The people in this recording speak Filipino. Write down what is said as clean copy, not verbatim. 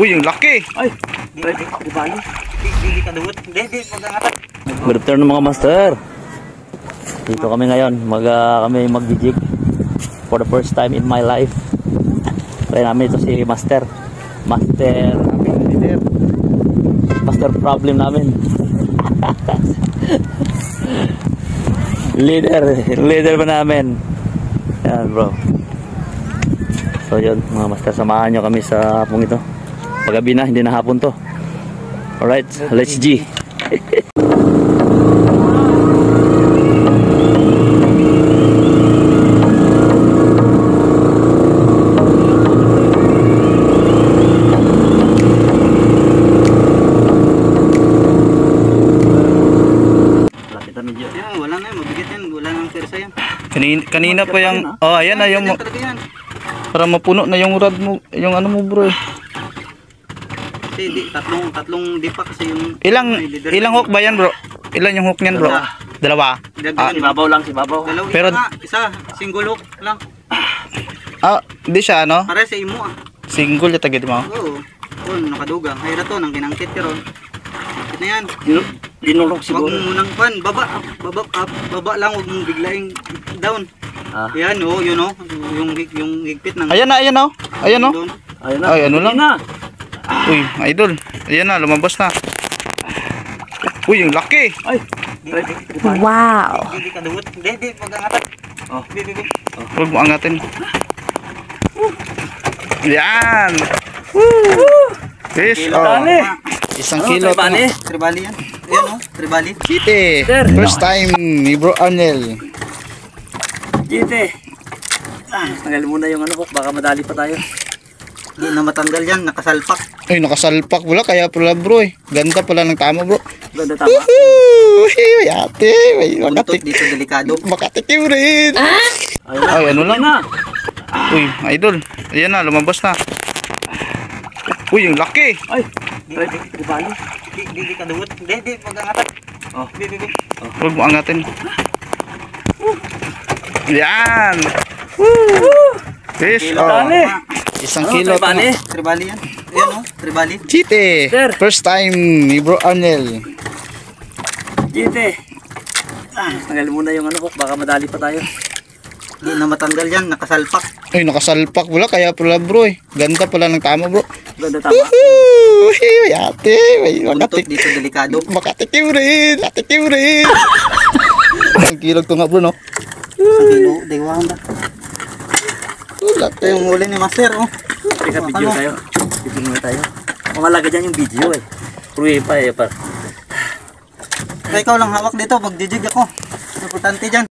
Uy, yung laki. Ay, di bali. Di ka duwot. Di, mag-angatan. Good afternoon mga master. Dito kami ngayon. Kami mag-jig for the first time in my life. Kaya namin ito si Master. Master problem namin. Leader pa namin. Yan bro. So yun mga master, samahan nyo kami sa hapong ito. Paggabi na, hindi na hapon to. Alright, let's G. Wala na, mabigat yan. Wala nang persa yan. Kanina pa yung... Oh, ayan na yung... Para mapuno na yung rod mo. Yung ano mo bro. Kasi tatlong dipa kasi yung... Ilang hook ba yan bro? Ilan yung hook niyan bro? Dalawa. Si babaw lang, si babaw. Pero isa, single hook lang. Hindi siya ano? Para sa imo Single yung tagad mo? Oo. Nakadugang. Ay na to, nang kinangkit ka ron. Na yan. Dinulog siguro. Wag mo munang pan, baba lang, wag mong biglaing down. Yan yun yung higpit ng... Ayan na. Ayan na. Ay, ano lang. Uy, idol. Ayan na, lumabas na. Uy, yung laki. Ay, wow. Di ka duwot. Di, mag-angatan. Di. Huwag mo angatin. Yan. Fish. Isang kilo. Tribali yan. Ayan tribali. City. First time ni Bro Arnel. Jite. Tanggal muna yung ano ko, baka madali pa tayo. Hindi na matanggal yan, nakasalpak. Ay, nakasalpak pala, kaya pala bro eh. Ganda pala ng tama bro. Ganda tama. Woohoo! Yate! May Buntot dito delikado. makatikim rin. Ay, ano lang. Uy, idol. Ayan na, lumabas na. Uy, yung laki. Ay, di bali. Di ka duwot. Di, mag-angatan. Di. Huwag mo angatin. Yan. Fish. Isang kilo. Tribali yan. Ayan tribali. City. First time ni Bro Arnel. Jite. Tanggal muna yung ano ko, baka madali pa tayo. Hindi na matanggal yan, nakasalpak. Ay, nakasalpak pala, kaya pala bro eh. Ganda pala ng tama bro. Ganda tama. Woohoo! Yate! May Buntot dito delikado. makatikim rin. Ang kilog to nga bro no. Isang kilo, diwahan ba? Ito Laki. yung huli ni Master Teka, video tayo. Video muna tayo. Mamalaga dyan yung video eh. Pruwe pa eh. Ikaw lang hawak dito, magjijig ako. Importante dyan.